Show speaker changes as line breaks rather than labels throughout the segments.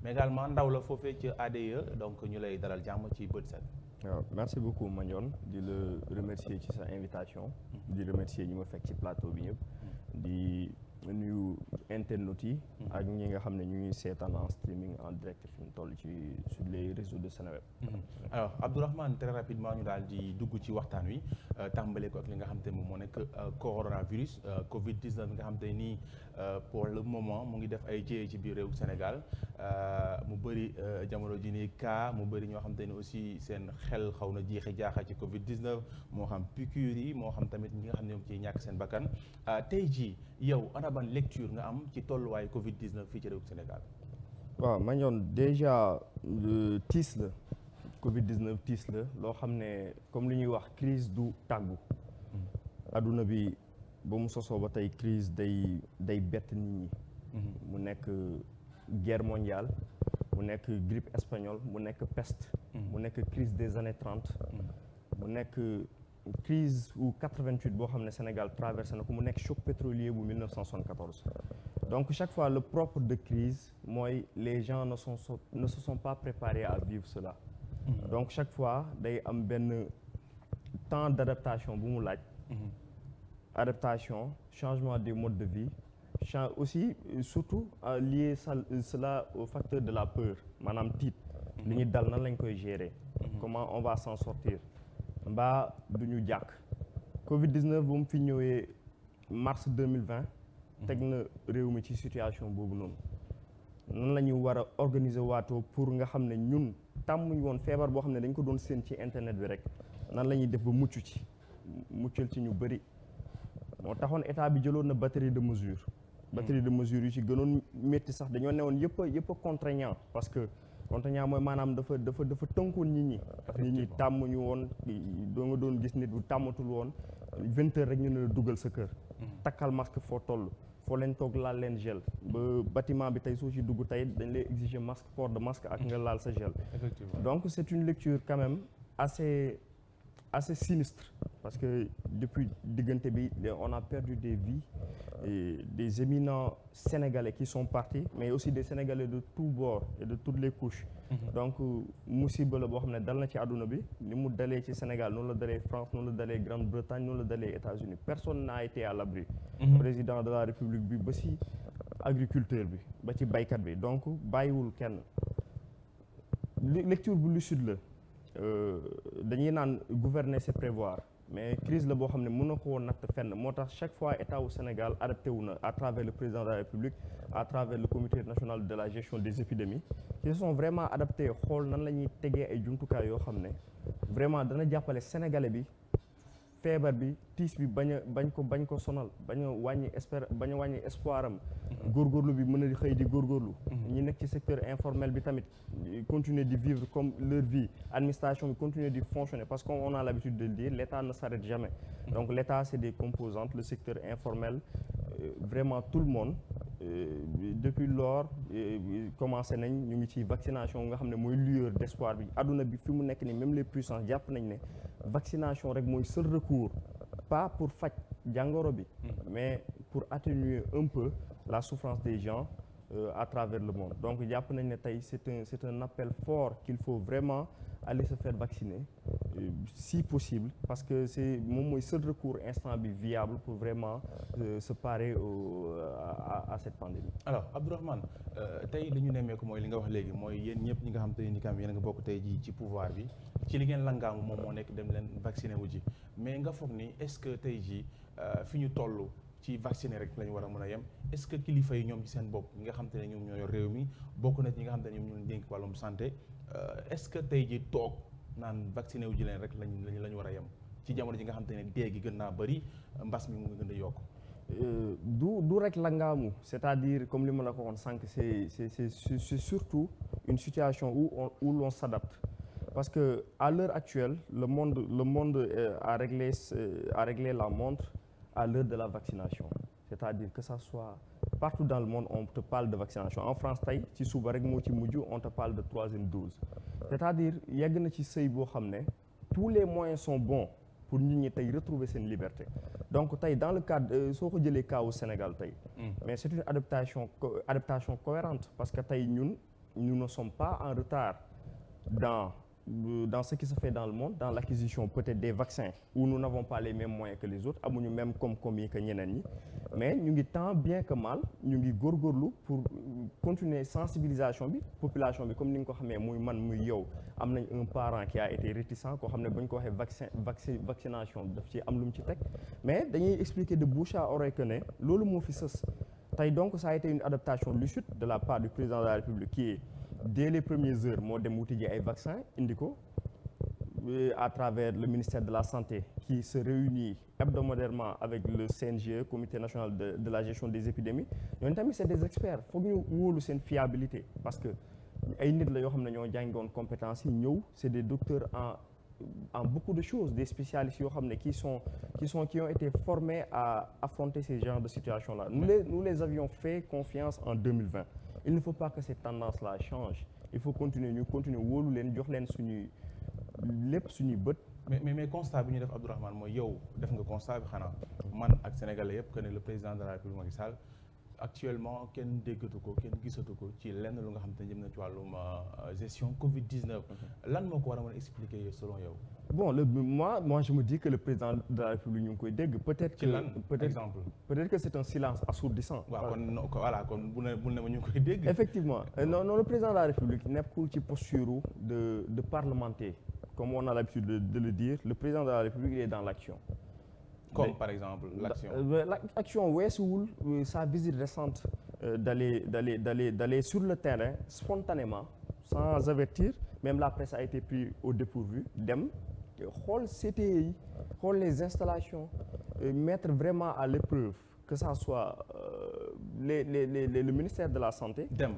mais également ndaw la foofee ci ADIE donc ñu lay dalal jàmm ci bët set.
waaw merci beaucoup Mandione di la remercier ci sa invitation. di remercier ñi ma fekk ci plateau bi yëpp. di nuyu internautes yi. ak ñi nga xam ne ñu ngi seetaan en streaming en direct fi mu toll ci sur les réseaux de Seneweb.
alors Abdourahmane très rapidement ñu daal di dugg ci waxtaan wi tàmbale ko ak li nga xam te moom moo nekk coronavirus Covid 19 bi nga xam te nii pour le moment mu ngi def ay jéye ci biir réew Sénégal mu bëri jamono ji nii cas mu bëri ñoo xam te ni aussi seen xel xaw na jeexi jaaxa ci Covid 19 moo xam piqûre yi moo xam tamit ñi nga xam ne ñoom ciy ñàkk seen bakkan tey jii yow ana ban lecture nga am ci tolluwaayu Covid 19 fii ci réew Sénégal.
waaw Mandione déjà tiis la Covid 19 tiis la loo xam ne comme li ñuy wax crise du tàggu. adduna bi ba mu sosoo ba tey crise day bett nit ñi. mu nekk guerre mondiale mu nekk grippe espagnole mu nekk peste. mu nekk crise des années 30. mu nekk crise ou 88 boo xam ne Sénégal traversé na ko mu nekk choc pétrolier bu 1974. donc chaque fois le propre de crise mooy les gens ne se sont pas préparés à vivre cela. donc chaque fois day am benn temps d'adaptation bu mu laaj. adaptation changement des modes de vie aussi surtout lié cela au facteur de la peur maanaam tiit. li ñu dal nan lañ koy gérer. comment on va s'en sortir. mbaa du ñu jàkk Covid 19 bu mu fi ñëwee mars 2020. teg na réew mi ci situation boobu noonu. nan la ñu war a organiser waatoo pour nga xam ne ñun tàmmuñ woon feebar boo xam ne dañ ko doon séen ci internet bi rek nan la ñuy def ba mucc ci muccal ci ñu bëri. moo taxoon état bi jëloon na batterie de mesures. batterie de mesures yu ci gënoon métti sax dañoo newoon yëpp a contraignant parce que contraignant mooy maanaam dafa tënkoon nit ñi. nit ñi tàmmuñu woon doo nga doon gis nit bu tàmmatul woon 20 heures rek ñu ne la dugal sa kër. takkal masque foo toll. foo leen toog laal leen gel ba bâtiment bi tey soo ci dugg tey dañ lay exiger masque port de masque ak nga laal sa gel.
Effectivement.
donc c'est une lecture quand même assez sinistre parce que depuis diggante bi on a perdu des vies et des éminents Sénégalais qui sont partis mais aussi des Sénégalais de tous bords et de toutes les couches. donc musiba la boo xam ne dal na ci àdduna bi ni mu dalee ci Sénégal noonu la dalee France noonu la dalee Grande-Bretagne noonu la dalee États-Unis personne n'a été à l'abri. président de la République bi ba ci agriculteur bi ba ci baykat bi donc bàyyiwul kenn lecture bu lucide la. dañuy naan gouverner c'est prévoir mais crise la boo xam ne mën na ko woon natt fenn moo tax chaque fois état wu Sénégal adapté wu na à travers le président de la République à travers le comité national de la gestion des épidémies qui se sont vraiment adaptés xool nan la ñuy tegee ay jumtukaay yoo xam ne vraiment dana jàppale sénégalais bi feebar bi tiis bi bañ ko sonal bañ a wàññi espoir am. góorgóorlu bi mën a xëy di góorgóorlu. ñi nekk ci secteur informel bi tamit continuer di vivre comme leur vie administration bi continuer di fonctionner parce qu'on a l'habitude de le dire l'État ne s'arrête jamais. donc l'État c'est des composantes le secteur informel vraiment tout le monde depuis lors commencé nañ ñu ngi ci vaccination nga xam ne mooy lueur d'espoir bi adduna bi fi mu nekk ni même les puissances jàpp nañ ne vaccination rek mooy seul recours pas pour faj jàngoro bi mais pour atténuer un peu la souffrance des gens à travers le monde donc jàpp nañ ne tey c'est un appel fort qu'il faut vraiment aller se faire vacciner si possible parce que c'est moom mooy seul recours instant bi viable pour vraiment se parer à cette pandémie.
alors Abdourahmane tey li ñu nemmeeku mooy li nga wax léegi mooy yéen ñëpp ñi nga xam te ni kam yéen nga bokk tey jii ci pouvoir bi ci li ngeen langaamu moom moo nekk dem leen vacciner wu ji mais nga foog ni est-ce que tey jii fi ñu toll ci vacciner rek la ñu war a mën a yem est-ce que kilifa yi ñoom ci seen bopp ñi nga xam te ne ñoom ñoo yor réew mi bokk na ci ñi nga xam te ne ñoom ñoo dénk wàllum santé est-ce que tey jii toog naan vacciner wu ji leen rek lañu war a yem ci jamono ji nga xam te ne dee gi gën naa bëri mbas mi mu ngi gën a yokk.
du rek langaamu c'est-à-dire comme li ma la ko waxoon sànq c'est surtout une situation où l'on s'adapte parce que à l'heure actuelle le monde a réglé la montre à l'heure de la vaccination c'est-à-dire que ça soit partout dans le monde on te parle de vaccination en France tey ci suba rek moo ci mujj on te parle de 3e dose c'est-à-dire yegg na ci sëy boo xam ne tous les moyens sont bons pour nit ñi tey retrouver seen liberté donc tey dans le cadre soo ko jëlee cas au Sénégal tey mais c'est une adaptation cohérente parce que tey ñun nous ne sommes pas en retard dans ce qui se fait dans le monde, dans l'acquisition peut-être des vaccins où nous n'avons pas les mêmes moyens que les autres, amuñu même koom-koom yi que ñeneen ñi, mais ñu ngi tant bien que mal ñu ngi góorgóorlu pour continuer sensibilisation bi population bi comme ni nga ko xamee muy man muy yow am nañ un parent qui a été réticent koo xam ne ba ñu ko waxee vaccination daf ci am lu mu ci teg, mais dañuy expliquer de bouche à oreille que ne loolu moo fi sës tey. Donc ça a été une adaptation lucide de la part du président de la République qui est dès les premières heures moo dem wuti ji ay vaccins indi ko à travers le ministère de la Santé qui se réunit hebdomadairement avec le CNGE, Comité national de la gestion des épidémies. ñooñu tamit c'est des experts, foog ñu wóolu seen fiabilité parce que ay nit la yoo xam ne ñoo jàngoon compétences yi ñëw, c'est des docteurs en beaucoup de choses, des spécialistes yoo xam ne qui ont été formés à affronter ces genres de situations-là. Nous les avions fait confiance en 2020. Il ne faut pas que cette tendance-là change. Il faut continuer wóolu leen jox leen suñuy lépp suñuy bët.
mais constat bi ñu def Abdourahmane mooy yow def nga constat bi xanaa man ak sénégalais yëpp que ne le président de la République Macky Sall actuellement kenn déggatu ko kenn gisatu ko ci lenn lu nga xam te ne jëm na ci wàllum gestion Covid-19 lan moo ko war a mën a expliquer selon yow.
Bon moi je me dis que le président de la République ñu ngi koy dégg peut-être que c'est un silence assourdissant.
waaw kon bu ne ma ñu ngi koy dégg.
Effectivement non le président de la République nekkul ci posture de parlementer comme on a l'habitude de le dire. Le président de la République il est dans l'action.
Comme par exemple l'action.
L'action weesuwul sa visite récente d'aller sur le terrain spontanément sans avertir, même la presse a été prise au dépourvu, dem xool CTE yi xool les installations, mettre vraiment à l'épreuve que ça soit le ministère de la Santé. dem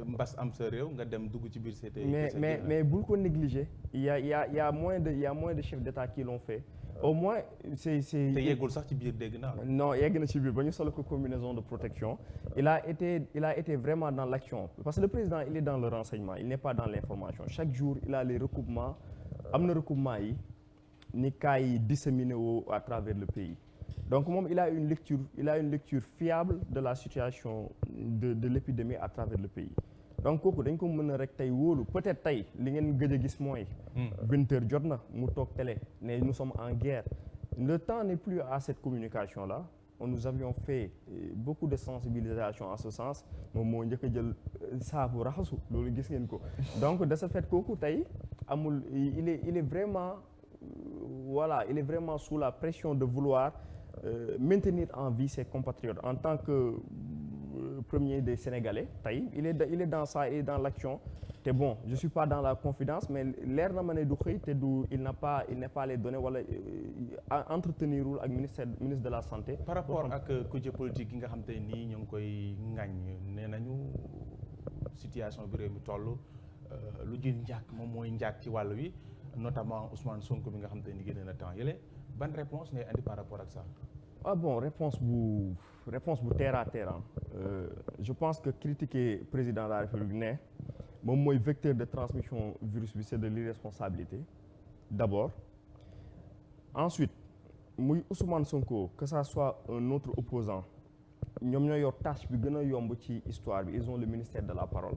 mbas am sa réew nga dem dugg ci biir CTE yi. mais bul ko négliger. Il y a moins de chefs d'État qui l'ont fait. Au moins c'est te
yeggul sax ci biir dégg naa.
Non yegg na ci biir ba ñu solo ko combinaison de protection. Il a été vraiment dans l'action parce que le président il est dans le renseignement, il n'est pas dans l'information. Chaque jour il a les recoupements, am na recoupement yi ni cas yi disséminé à travers le pays. Donc moom il a une lecture fiable de la situation de l'épidémie à travers le pays. Donc kooku dañ ko mën a rek tey wóolu peut-être tey li ngeen gëj a gis mooy 20 heures jot na mu toog télé ne nous sommes en guerre. Le temps n'est plus à cette communication-là. Nous avions fait beaucoup de sensibilisation en ce sens. Moom moo njëkk a jël saabu raxasu loolu gis ngeen ko. Donc de ce fait kooku tey amul il est vraiment il est vraiment sous la pression de vouloir maintenir en vie ses compatriotes en tant que premier des Sénégalais tey il est dans ça, il est dans l'action. te bon je suis pas dans la confidence mais leer na ma ne du xëy te il n'est pas les données wala entretenirul ak ministre de la santé.
Par rapport ak kuje politique yi nga xam te nii ñu ngi koy ŋaññ nee nañu situation bi réew mi toll lu jël njàkk moom mooy njàkk ci wàll wi notamment Ousmane Sonko bi nga xam te ni génne na temps yële ban réponse ngay andi par rapport ak ça.
Bon réponse bu terre à terre. Je pense que critiquer président de la République ne moom mooy vecteur de transmission virus bi c'est de l'irresponsabilité d'abord. Ensuite muy Ousmane Sonko que ça soit un autre opposant ñoom ñoo yor tâche bi gën a yomb ci histoire bi. Ils ont le ministère de la parole.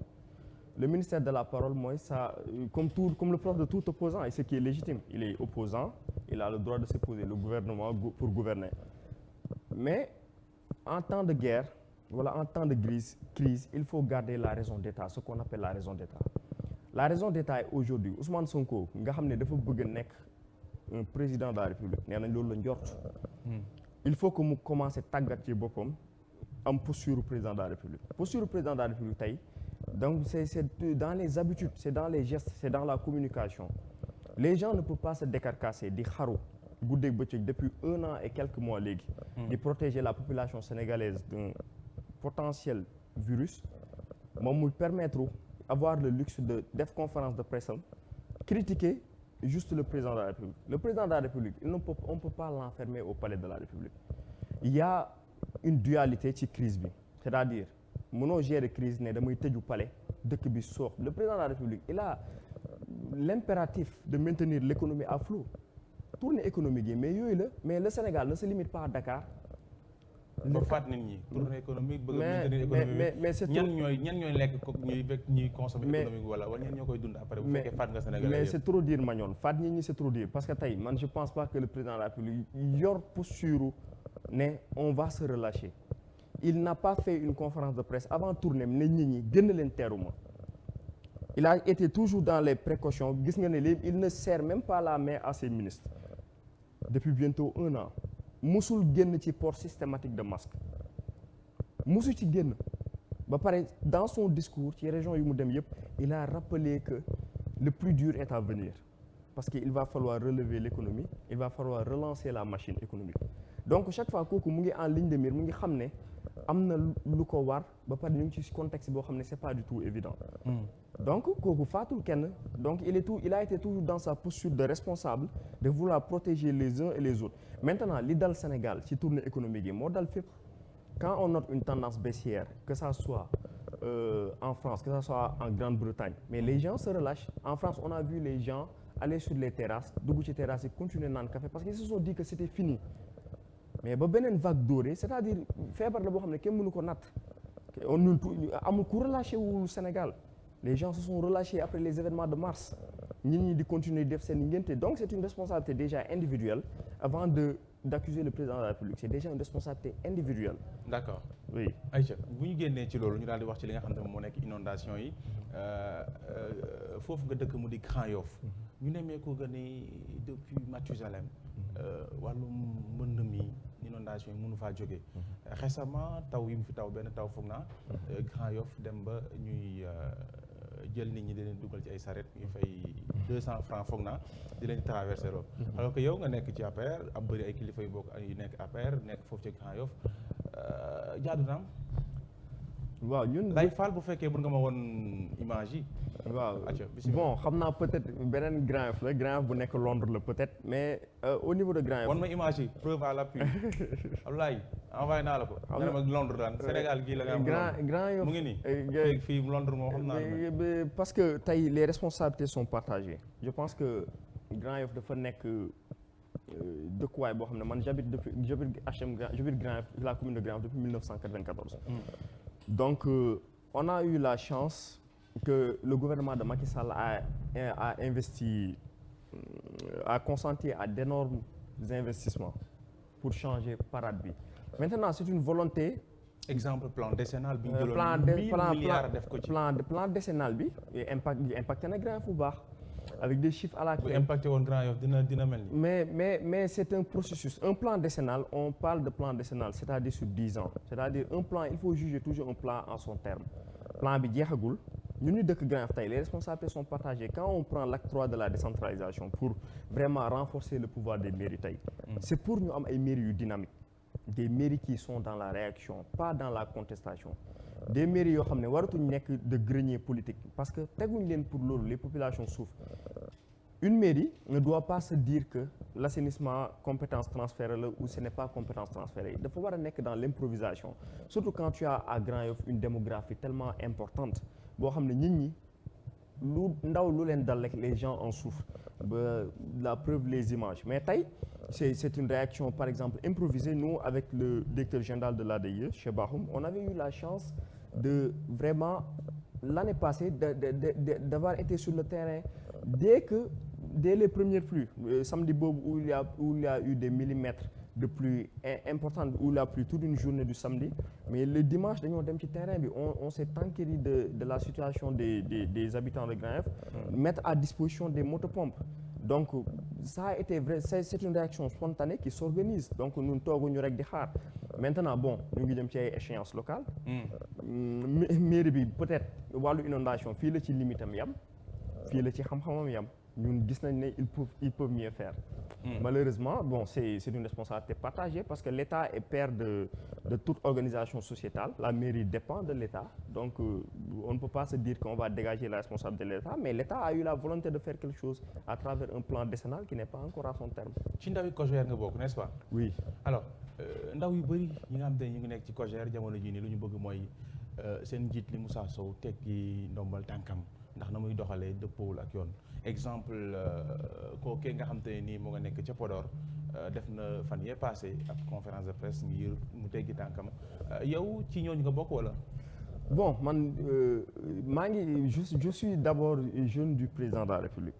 Le ministère de la parole mooy ça comme le propre de tout opposant et ce qui est légitime. Il est opposant, il a le droit de s'opposer le gouvernement pour gouverner. Mais en temps de guerre, en temps de crise, il faut garder la raison d'État, ce qu'on appelle la raison d'État. La raison d'État est aujourd'hui Ousmane Sonko nga xam ne dafa bëgg a nekk un président de la République nee nañ loolu la njort. Il faut que mu commencer tàggat ci boppam am posture président de la République. Posture président de la République tey donc c'est dans les habitudes, c'est dans les gestes, c'est dans la communication. Les gens ne peuvent pas se décarcasser di xaru guddeeg bëccëg depuis 1 an et quelques mois léegi. Di protéger la population sénégalaise d'un potentiel virus. Moom muy permettre avoir le luxe de def conférence de presse am critiquer juste le président de la République. Le président de la République on peut pas l'enfermer au palais de la République. Il y a une dualité ci crise bi, c'est-à-dire mënoo gérer crise ne damay tëju palais dëkk bi soox. Le président de la République il a l'impératif de maintenir l'économie à flot. Tournée économique yi mais yooyu la mais le Sénégal ne se limite pas à Dakar.
ba faat nit ñi tournée économique bëgg a maintenir
mais
économie
c'est
ñan ñooy lekk ko ñuy consommer économique wala ñan ñoo koy dund après bu fekkee faat nga Sénégalais
mais c'est trop dire Magnon faat nit ñi c'est trop dire parce que tey man je pense pas que le président de la République yor posture ne on va se relâcher. Il n'a pas fait une conférence de presse avant tournée ne nit ñi gën leen teeruma. Il a été toujours dans les précautions gis nga ne il ne serre même pas la main à ses ministres depuis bientôt 1 an musul génn ci port systématique de masque musu ci génn ba pare dans son discours ci région yu mu dem yëpp il a rappelé que le plus dur est à venir parce que il va falloir relever l'économie il va falloir relancer la machine économique donc chaque fois kooku mu ngi en ligne de mire mu ngi xam ne am na lu ko war ba pare ñu ngi ci contexte boo xam ne c'est pas du tout évident donc kooku faatul kenn donc il a été toujours dans sa posture de responsable de vouloir protéger les uns et les autres maintenant li dal Sénégal ci tournée économique yi moo dal fépp quand on note une tendance baissière que ça soit en France que ça soit en Grande-Bretagne mais les gens se relâchent en France on a vu les gens aller sur les terrasses dugg ci terrasses yi continuer naan café parce qu'ils se sont dit que c'était fini mais ba beneen vague dorée c'est-à-dire feebar la boo xam ne kenn mënu ko natt amul ku relâché wu Sénégal les gens se sont relâchés après les événements de mars nit ñi di continuer def seen ngénte donc c'est une responsabilité déjà individuelle avant d'accuser le président de la République c'est déjà une responsabilité individuelle.
D'accord.
Oui.
Aïcha bu ñu génnee ci loolu ñu daal di wax ci li nga xam ne moo nekk inondation yi foofu nga dëkk mu di Grand Yoff ñu nemmeeku que ni depuis Mathusalem wàllum mbënd mi inondation yi mënu faa jógee récemment taw yi mu fi taw benn taw foog naa Grand Yoff dem ba ñuy jël nit ñi di leen dugal ci ay saret ñu fay 200 francs foog naa di leen traversé loolu alors que yow nga nekk ci APR am bëri ay kilifa yu bokk yu nekk APR nekk foofu ci Grand Yoff jaadu naam
waaw ñun
lay faal bu fekkee mën nga ma woon image yi
waaw bon xam naa peut-être beneen Grand Yoff la Grand Yoff bu nekk Londres la peut-être mais au niveau de Grand Yoff
wan ma image yi preuve à l'appui Abdoulaye envoyé naa la ko nga ne ma Londres daan Sénégal gii la nga am
Grand Yoff
mu ngi nii fii Londres moo xam naa
parce que tey les responsabilités sont partagées je pense que Grand Yoff dafa nekk dëkkuwaay boo xam ne man j'habite Grand Yoff la commune de Grand Yoff depuis 1994 donc on a eu la chance que le gouvernement de Macky Sall a investi a consenti à d'énormes investissements pour changer parade bi maintenant c'est une volonté
exemple plan décennal bi ñu jëloon 1000 milliards def ko ci
plan décennal bi impacté na Grand Yoff bu baax avec des chiffres à la clé.
bu impacté woon Grand Yoff dina mel ni.
mais c'est un processus un plan décennal on parle de plan décennal c'est-à-dire sur 10 ans c'est-à-dire un plan il faut juger toujours un plan en son terme plan bi jeexagul ñun ñu dëkk Grand Yoff tey les responsabilités sont partagées quand on prend l'acte 3 de la décentralisation pour vraiment renforcer le pouvoir des mairies tey c'est pour ñu am ay mairies yu dynamiques des mairies qui sont dans la réaction pas dans la contestation des mairies yoo xam ne waratuñ nekk de grenier politique parce que teguñ leen pour loolu les populations souffrent une mairie ne doit pas se dire que l'assainissement compétence transférée la ou ce n'est pas compétence transférée dafa war a nekk dans l'improvisation surtout quand tu as à Grand Yoff une démographie tellement importante boo xam ne nit ñi lu ndaw lu leen dal rek les gens en souffrent ba la preuve les images mais tey c'est une réaction par exemple improvisée nous avec le directeur général de l'ADIE chez Bakhoum on avait eu la chance de vraiment l'année passée d'avoir été sur le terrain dès les premières pluies samedi boobu où il y a eu des millimètres de pluie importante où il a plu toute une journée du samedi mais le dimanche dañoo dem ci terrain bi on s'est enquéri de la situation des habitants de Grand Yoff mettre à disposition des motopompes donc ça a été vrai c'est une réaction spontanée qui s'organise donc ñun tooguñu rek di xaar maintenant bon ñu ngi jëm ci ay échéances locales mairie bi peut-être wàllu inondation fii la ci limitam yam fii la ci xam-xamam yam ñun gis nañ ne ils peuvent mieux faire malheureusement bon c'est une responsabilité partagée parce que l'État est père de toute organisation sociétale la mairie dépend de l'État donc on ne peut pas se dire qu'on va dégager la responsabilité de l'État mais l'État a eu la volonté de faire quelque chose à travers un plan décennal qui n'est pas encore à son terme
ci ndawi COJER nga bokk n'est-ce pas
oui
alors ndaw yu bëri ñi nga xam te ñu ngi nekk ci COJER jamono jii nii lu ñu bëgg mooy seen njiit li Moussa Sow tekki ndombal tànkam ndax na muy doxalee dëppoowul ak yoon exemple kookee nga xam te nii moo nga nekk ca Podor def na fan yee passé ab conférence de presse ngir mu teggi tànkam yow ci ñooñu nga bokk wala.
Bon man maa ngi je suis d'abord jeune du président de la République.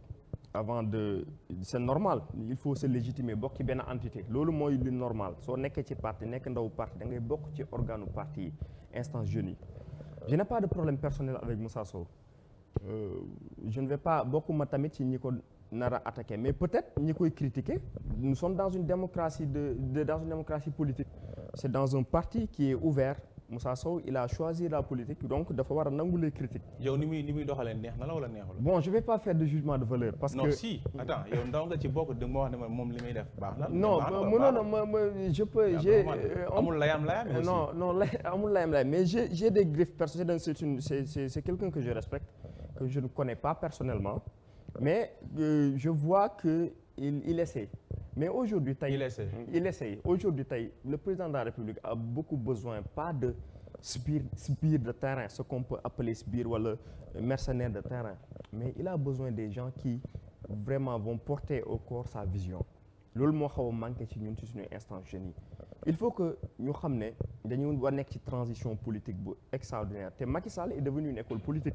Avant de c'est normal il faut se légitimer bokk ci benn entité loolu mooy lu normal soo nekkee ci parti nekk ndaw parti da ngay bokk ci organe parti yi instance jeunes yi je n'ai pas de problème personnel avec Moussa Sow je ne vais pas bokkuma tamit ci ñi ko nar a attaquer mais peut-être ñi koy critiquer nous sommes dans une démocratie dans une démocratie politique c'est dans un parti qui est ouvert Moussa Sow il a choisi la politique donc dafa war a nangu les critiques.
yow ni muy doxalee neex na la wala neexul.
Bon je vais pas faire de jugement de valeur. parce
non,
que
non si attends yow ndaw nga ci bokk da nga ma wax ne moom li muy def baax na.
non mënoon je peux j'ai
amul layam mais
non amul layam mais j'ai des griefs personnels c'est quelqu'un que je respecte que je ne connais pas personnellement mais je vois que il essaie. Mais aujourd'hui tey il essaie aujourd'hui tey le président de la République a beaucoup besoin pas de sbires de terrain ce qu'on peut appeler sbires wala mercenaires de terrain mais il a besoin des gens qui vraiment vont porter au corps sa vision loolu moo xaw a manqué ci ñun ci suñu instance jeunes yi il faut que ñu xam ne dañu war nekk ci transition politique bu extraordinaire te Macky Sall est devenu une école politique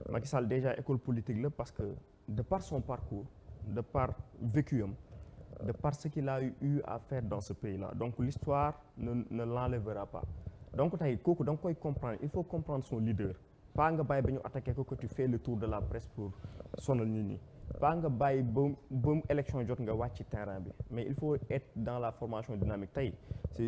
Macky Sall déjà école politique la parce que de par son parcours de par vécu am de par ce qu'il a eu à faire dans ce pays-là donc l'histoire ne l'enlèvera pas donc tey kooku da nga koy comprendre il faut comprendre son leader pas nga bàyyi ba ñu attaqué ko que tu fais le tour de la presse pour sonal nit ñi pas nga bàyyi ba élection jot nga wàcc ci terrain bi mais il faut être dans la formation dynamique tey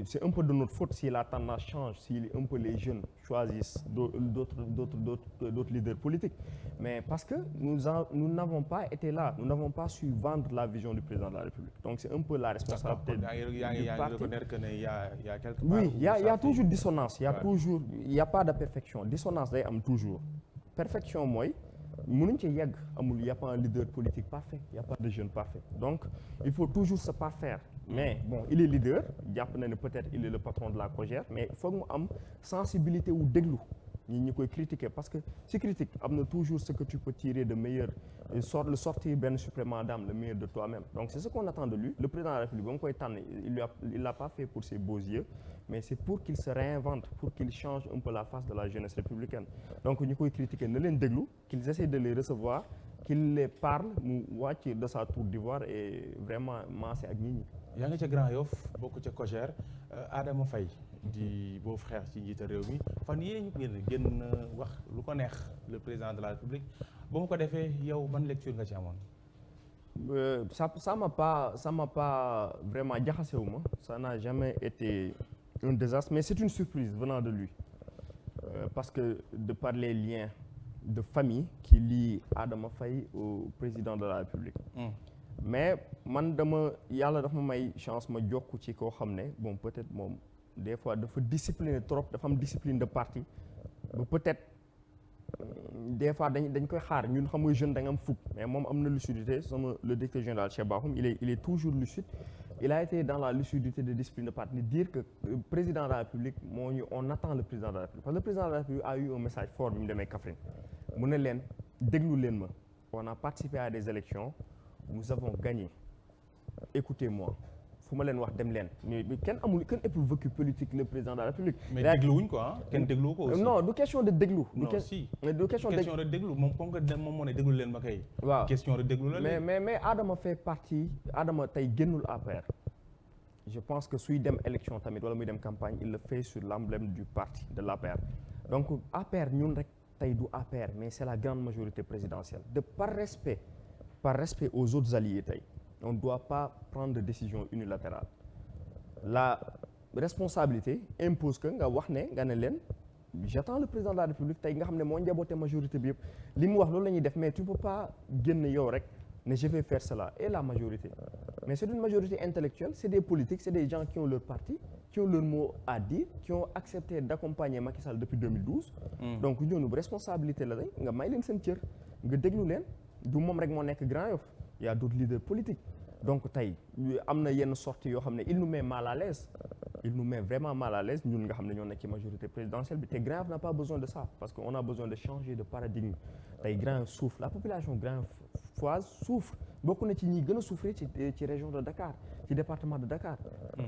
c'est un peu de notre faute si la tendance change si un peu les jeunes choisissent d'autres leaders politiques mais parce que nous n'avons pas été là nous n'avons pas su vendre la vision du président de la République donc c'est un peu la responsabilité du parti.
Reconnaître que il y a quelque part
oui il y a toujours dissonance il y a pas de perfection dissonance day am toujours perfection mooy mënuñ ci yegg amul y a pas un leader politique parfait y a pas de jeune parfait donc il faut toujours se parfaire mais bon il est leader jàpp na ne peut-être il est le patron de la COJER mais il faut mu am sensibilité wu déglu ñi koy critiquer parce que ci critique am na toujours ce que tu peux tirer de meilleur le sortir benn supplément d'âme le meilleur de toi-même donc c'est ce qu'on attend de lui le président de la République ba nga koy tànn il l'a pas fait pour ses beaux yeux mais c'est pour qu'il se réinvente pour qu'il change un peu la face de la jeunesse républicaine donc ñi koy critiquer na leen déglu qu'ils essaient de les recevoir qu'il les parle mu wàcc de sa tour d'ivoire et vraiment maase ak nit ñi.
yaa ngi ca Grand Yoff bokk ca COJER Adama Faye di beau frère ci njiitu réew mi fan yee ñu génn wax lu ko neex le président de la République ba mu ko defee yow ban lecture nga ci amoon.
Ça m'a pas vraiment jaxasewu ma ça n'a jamais été un désastre mais c'est une surprise venant de lui parce que de par les liens de famille qui lient Adama Faye au président de la République. Mais man yàlla dafa ma may chance ma jokku ci koo xam ne bon peut-être moom des fois dafa discipliné trop dafa am discipline de parti ba peut-être des fois dañ koy xaar ñun xam nga jeune da nga am fukk mais moom am na lucidité le directeur général Cheikh Bakhoum il est toujours lucide il a été dans la lucidité de discipline de parti dire que le président de la République on attend le président de la République parce que le président de la République a eu un message fort bi mu demee Kaffrine mu ne leen déglu leen ma on a participé à des élections nous avons gagné écoutez-moi fu ma leen wax dem leen mais kenn ëppul vécu politique le président de la République.
mais dégluwuñ ko kenn déglu ko aussi.
non du question de déglu.
du question de déglu moom comme que moom moo ne déglu leen ma kay. waaw question de déglu la
mais Adama fait partie Adama tey génnul APR. je pense que suy dem élection tamit wala muy dem campagne il le fait sur l'emblème du parti de l'APR donc APR ñun rek tey du APR mais c'est la grande majorité présidentielle de par respect aux autres alliés tey. On ne doit pas prendre de décision unilatérale la responsabilité impose que nga wax ne nga ne leen j'attends le président de la République tey nga xam ne moo njaboote majorité bi yëpp li mu wax loolu la ñuy def mais tu peux pas génn yow rek ne je vais faire cela et la majorité mais c'est une majorité intellectuelle c'est des politiques c'est des gens qui ont leur parti qui ont leur mot à dire qui ont accepté d'accompagner Macky Sall depuis 2012 donc ñoonu responsabilité la day nga may leen seen cër nga déglu leen du moom rek moo nekk Grand Yoff il y a d'autres leaders politiques donc tey am na yenn sorties yoo xam ne il nous met mal à l'aise il nous met vraiment mal à l'aise ñun nga xam ne ñoo nekk ci majorité présidentielle bi te Grand Yoff n'a pas besoin de ça parce que on a besoin de changer de paradigme tey Grand Yoff souffre la population Grand-Yoffoise souffre bokk na ci ñi gën a souffrir ci région de Dakar ci département de Dakar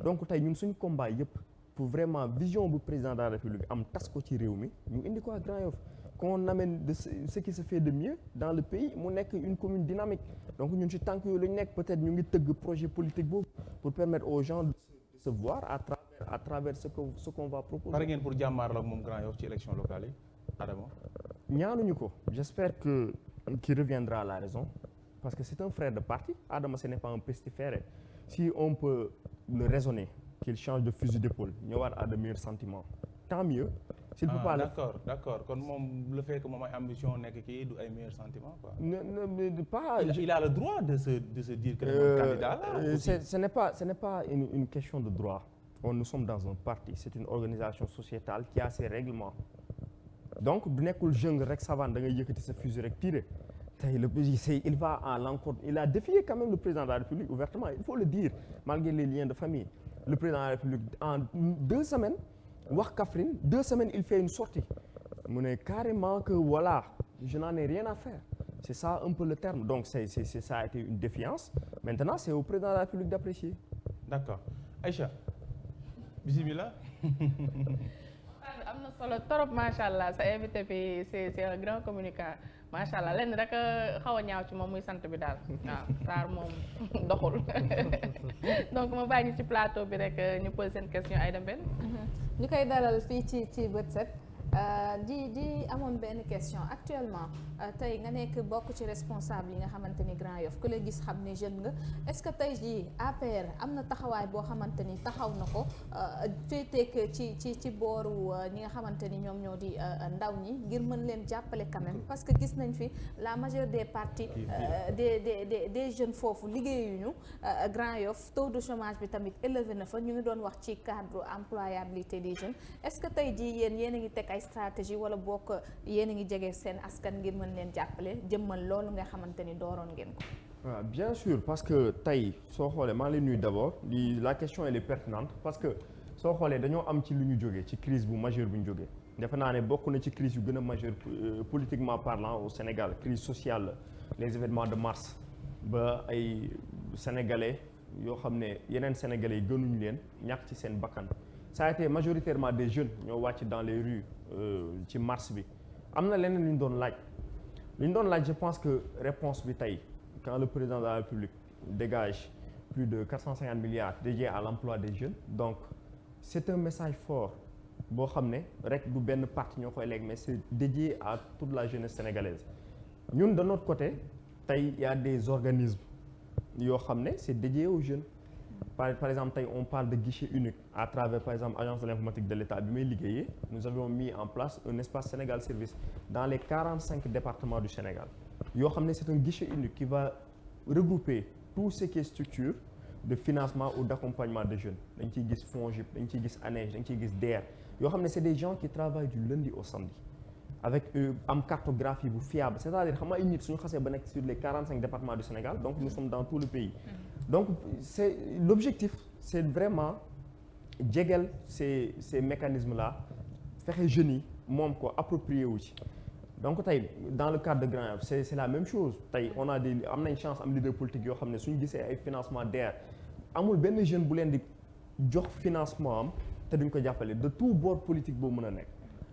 donc tey ñun suñu combat yëpp pour vraiment vision bu président de la République am tas ko ci réew mi ñu indi ko à Grand Yoff qu'on amène de ce qui se fait de mieux dans le pays mu nekk une commune dynamique donc ñun ci tànk yooyu la ñu nekk peut-être ñu ngi tëgg projet politique boobu pour permettre aux gens de se voir à travers ce qu'on va proposer.
pare ngeen pour jàmmaarloo ak moom Grand Yoff ci élection locale yi Adama.
ñaanuñu ko j'espère que qu'il reviendra à la raison parce que c'est un frère de parti Adama ce n'est pas un pestiféré si on peut le raisonner qu'il change de fusil d'épaule ñëwaat à de meilleurs sentiments tant mieux. s'il peut pas
d'accord kon moom le fait que moom ay ambition nekk kii du ay meilleurs sentiments quoi.
pas.
il a le droit de se dire que candidat là.
Ce n'est pas une question de droit. Nous sommes dans un parti c'est une organisation sociétale qui a ses règlements donc du nekkul jeune rek savane da ngay yëkkati sa fusil rek tirer tey il va à l'encontre il a défié quand même le président de la République ouvertement il faut le dire malgré les liens de famille le président de la République en 2 semaines. wax Kaffrine 2 semaines il fait une sortie mu ne carrément que voilà je n'en ai rien à faire c'est ça un peu le terme donc c'est ça a été une défiance maintenant c'est au président de la République d'apprécier.
D'accord Aïcha bismillah.
am na solo trop macha allah sa invité bi c'est un grand communicant macha allah lenn rek xaw a ñaaw ci moom muy sant bi daal waaw Sarr moom doxul donc ma bàyyi ñu ci plateau bi rek ñu poser seen question ay dem benn.
ñu koy dalal fii ci bët set di amoon benn question actuellement tey nga nekk bokk ci responsable yi nga xamante ni Grand Yoff ku la gis xam ne jeune nga est-ce que tey jii APR am na taxawaay boo xamante ni taxaw na ko féeteek ci booru ñi nga xamante ni ñoom ñoo di ndaw ñi ngir mën leen jàppale quand même parce que gis nañ fi la majeure des partis des jeunes foofu liggéeyuñu Grand Yoff taux de chômage bi tamit élevé na fa ñu ngi doon wax ci cadre employabilité des jeunes est-ce que tey jii yéen a ngi teg ay stratégie wala bokk yéen a ngi jege seen askan ngir mën leen jàppale jëmmal loolu nga xamante ni dooroon ngeen ko.
waaw bien sûr parce que tey soo xoolee maa ngi leen nuyu d'abord la question elle est pertinente parce que soo xoolee dañoo am ci lu ñu jógee ci crise bu majeure bu ñu jógee defe naa ne bokk na ci crise yu gën a majeure politiquement parlant au Sénégal crise sociale les événements de mars ba ay sénégalais yoo xam ne yeneen sénégalais yi gënuñu leen ñàkk ci seen bakkan ça a été majoritairement des jeunes ñoo wàcc dans les rues ci mars bi am na leneen lu ñu doon laaj je pense que réponse bi tey quand le président de la République dégage plus de 450 milliards dédiés à l'emploi des jeunes donc c'est un message fort boo xam ne rek du benn parti ñoo koy léegi mais c'est dédié à toute la jeunesse sénégalaise ñun de notre côté tey il y a des organismes yoo xam ne c'est dédié aux jeunes par exemple tey on parle de guichet unique à travers par exemple agence de l'informatique de l'État bi may liggéeyee nous avions mis en place un espace Sénégal Service dans les 45 départements du Sénégal yoo xam ne c'est un guichet unique qui va regrouper tout ce qui est structure de financement ou d'accompagnement de jeunes dañ ciy gis FONGIP dañ ciy gis ANEJ dañ ciy gis DER yoo xam ne c'est des gens qui travaillent du lundi au samedi avec am cartographie bu fiable c'est-à-dire xam nga ay nit suñu xasee ba nekk sur les 45 départements du Sénégal donc nous sommes dans tout le pays donc c'est l'objectif c'est vraiment jegeel ces mécanismes là fexe jeunes yi moom ko approprier wu ci donc tey dans le cadre de Grand Yoff c'est la même chose tey on a des am nañ chance am leader politique yoo xam ne suñu gisee ay financement DER amul benn jeune bu leen di jox financement am te duñ ko jàppale de tout bord politique boo mën a nekk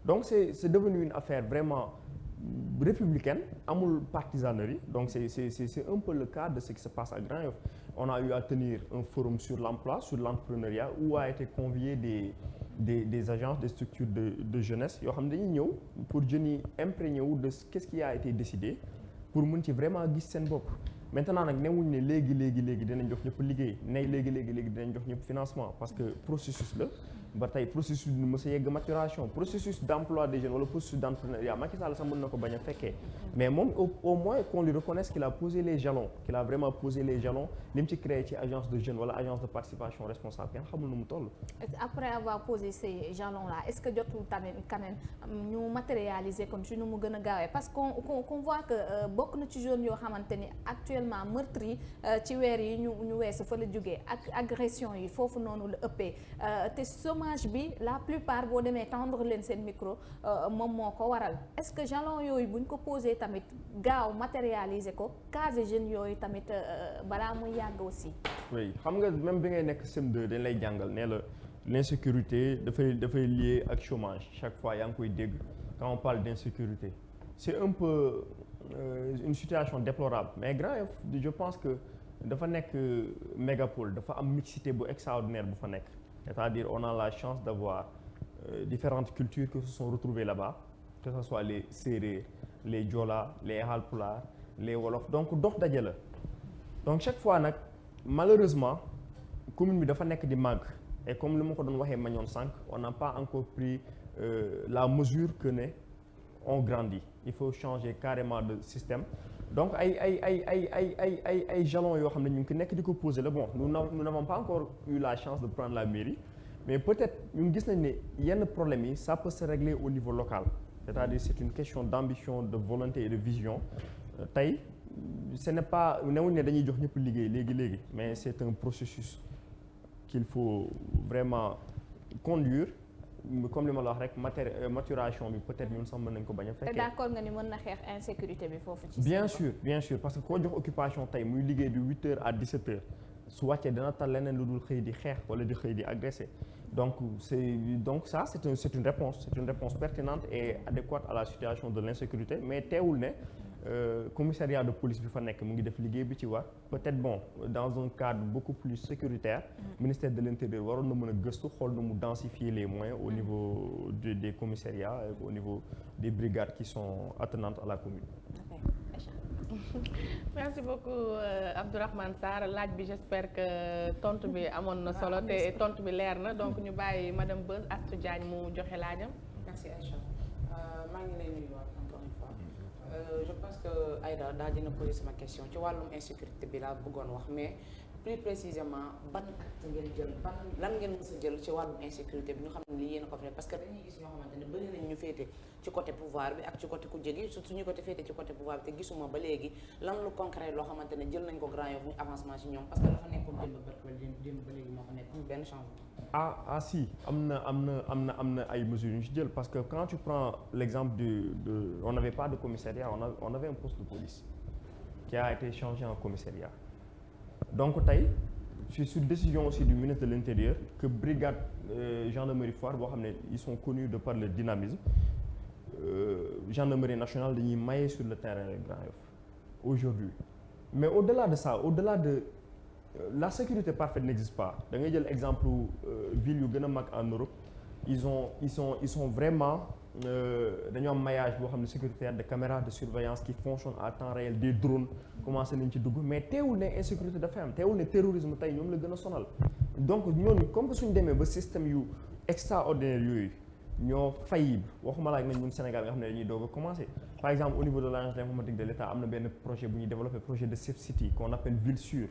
donc c'est devenu une affaire vraiment républicaine amul partisanerie donc c'est un peu le cas de ce qui se passe à Grand Yoff on a eu à tenir un forum sur l'emploi sur l'entrepreneuriat où a été convié des agences des structures de jeunesse yoo xam ne dañuy ñëw pour jeunes yi imprégné wu de qu'est-ce qui a été décidé pour mën ci vraiment gis seen bopp maintenant nag newuñ ne léegi dinañ jox ñëpp liggéey ne léegi dinañ jox ñëpp financement parce que processus la ba tey processus bi mës a yegg maturation processus d'emploi des jeunes wala processus d'entrepreneuriat Macky Sall sax mën na ko bañ a fekkee mais moom au moins qu'on lui reconnaisse qu'il a posé les jalons qu'il a vraiment posé les jalons li mu ci créé ci agence de jeunes wala agence de participation responsable kenn xamul nu mu toll.
Après avoir posé ces jalons là est-ce que jotul tamit quand même ñu matérialiser kon ci nu mu gën a gaawee parce qu'on voit que bokk na ci jeunes yoo xamante ni actuellement meurtre yi ci weer yi ñu weesu fa la jógee ak agression yi foofu noonu la ëppee te chômage bi la plupart boo demee tendre leen seen micro moom moo ko waral est-ce que jalon yooyu buñ ko posé tamit gaaw matérialiser ko case jeunes yooyu tamit balaa muy yàgg aussi.
oui xam nga même bi ngay nekk CM2 dañ lay jàngal ne la l'insécurité dafay lié ak chômage chaque fois yaa ngi koy dégg quand on parle d'insécurité c'est un peu une situation déplorable mais Grand Yoff je pense que dafa nekk mégapole dafa am mixité bu extraordinaire bu fa nekk c'est-à-dire on a la chance d'avoir différentes cultures qui se sont retrouvées là-bas que ce soit les Sérères les Joola les Haalpulaar les Wolof donc dox daje la donc chaque fois nag malheureusement commune bi dafa nekk di màgg et comme li ma ko doon waxee mañoon sànq on n'a pas encore pris la mesure que ne on grandit il faut changer carrément de système donc ay jalons yoo xam ne ñu ngi ko nekk di ko poser la bon nous n'avons pas encore eu la chance de prendre la mairie mais peut-être ñun gis nañ ne yenn problèmes yi ça peut se régler au niveau local c'est-à-dire c'est une question d'ambition de volonté et de vision tey ce n'est pas newuñ ne dañuy jox ñëpp liggéey léegi mais c'est un processus qu'il faut vraiment conduire comme li ma la wax rek maturation bi peut-être ñun sax mën nañ ko bañ a fekkee.
te d'accord nga ni mën na xeex insécurité bi foofu ci
bien sûr parce que koo jox occupation tey muy liggéey de 8h à 17h su wàccee dana tal leneen lu dul xëy di xeex wala di xëy di agresser donc ça c'est une réponse pertinente et adéquate à la situation de l'insécurité mais teewul ne commissariat de police bi fa nekk mu ngi def liggéey bi ci war peut-être bon dans un cadre beaucoup plus sécuritaire ministère de l'intérieur waroon na mën a gëstu xool na mu densifier les moyens au niveau des commissariats et au niveau des brigades qui sont attenantes à la commune.
Merci beaucoup Abdourahmane Sarr laaj bi j'espère que tontu bi amoon na solo te tontu bi leer na donc ñu bàyyi madame Beuz Astou Diagne mu joxe laajam.
Merci Aïcha maa ngi lay nuyuwaat encore une fois je pense que Aïda daal dina poser sama question ci wàllum insécurité bi laa bëggoon wax mais plus précisément ban acte ngeen jël lan ngeen mës a jël ci wàllum insécurité bi ñu xam ne lii yéen a ko fi parce que dañuy gis ñoo xamante ne bëri nañ ñu féete ci côté pouvoir bi ak ci côté ku jege surtout ñu côté féete ci côté pouvoir bi te gisuma ba léegi lan lu concret loo xamante ne jël nañ ko Grand Yoff muy avancement ci ñoom parce que dafa nekkoon démb ba léegi moo fa nekk benn changement.
Si am na ay mesures yu ñu ci jël parce que quand tu prends l'exemple on n'avait pas de commissariat on avait un poste de police qui a été changé en commissariat donc tey c'est sur décision aussi du ministre de l'Intérieur que brigade gendarmerie Foire boo xam ne ils sont connus de par le dynamisme gendarmerie nationale dañuy maye sur le terrain Grand Yoff aujourd'hui mais au-delà de ça au-delà de la sécurité parfaite n'existe pas da ngay jël exemple ville yu gën a mag en Europe ils sont vraiment dañoo am maillage boo xam ne sécuritaire de caméras de surveillance qui fonctionnent à temps réel des drones commencé nañ ci dugg mais teewul ne insécurité dafa am teewul ne terrorisme tey ñoom la gën a sonal donc ñooñu comme que suñu demee ba système yu extraordinaire yooyu ñoo faillible waxuma laaj nañ ñun Sénégal nga xam ne dañuy doog a commencer par exemple au niveau de l'agence d'informatique de l'État am na benn projet bu ñuy développé projet de Safe City qu'on appelle Ville Sûre.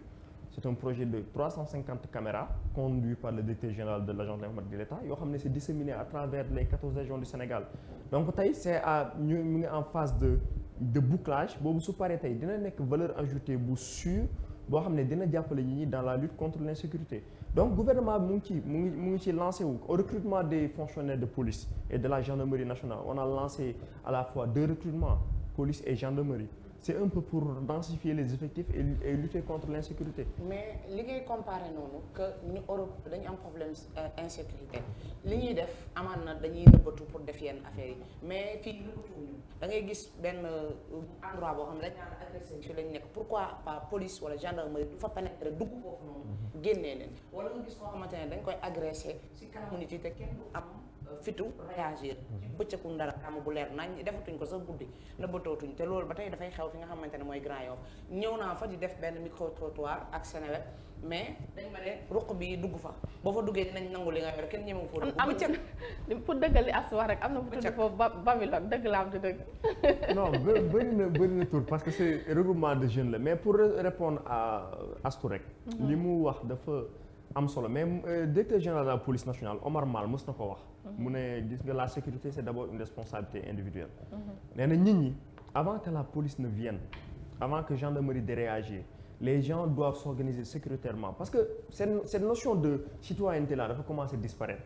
C'est un projet de 350 caméras conduit par le directeur général de l'agence d'informatique de l'État yoo xam ne c'est disséminé à travers les 14 régions du Sénégal donc tey c'est ñu ngi en phase de bouclage boobu su paree tey dina nekk valeur ajoutée bu sûre boo xam ne dina jàppale ñi dans la lutte contre l'insécurité donc gouvernement bi mu ngi ci lancé wu au recrutement des fonctionnaires de police et de la gendarmerie nationale on a lancé à la fois 2 recrutements police et gendarmerie c'est un peu pour densifier les effectifs et lutter contre l'insécurité.
mais li ngay comparer noonu que ñu Europe dañu am problème insécurité li ñuy def amaan na dañuy nëbbatu pour def yenn affaires yi mais fii nëbbatuwuñu da ngay gis benn endroit boo xam ne dañ naan agressé fi lañ nekk pourquoi pas police wala gendarmerie du fa pénétrer dugg foofu noonu génnee leen wala nga gis koo xamante ne dañ koy agressé si kanamu nit yi te kenn du am fitu réagir bëccëgu ndara am bu leer nañ defatuñ ko sax guddi na bëtootuñ te loolu ba tey dafay xew fi nga xamante ne mooy Grand Yoff ñëw naa fa di def benn micro trottoir ak Seneweb mais dañ ma ne ruq bi dugg fa boo fa duggee dinañ nangu li nga yor kenn ñemewu fa dugg bëccëg
pour dëggal li as wax rek am na fu tudd foofu Babylone dëgg la am di dëgg
non bëri na tour parce que c'est regroupement de jeunes la mais pour répondre à Astou rek li mu wax dafa am solo mais directeur général de la police nationale Omar Mal mës na ko wax mu ne gis nga la sécurité c'est d'abord une responsabilité individuelle nee na nit ñi avant que la police ne vienne avant que gendarmerie de réagir les gens doivent s'organiser sécuritairement parce que cette notion de citoyenneté là dafa commencer à disparaître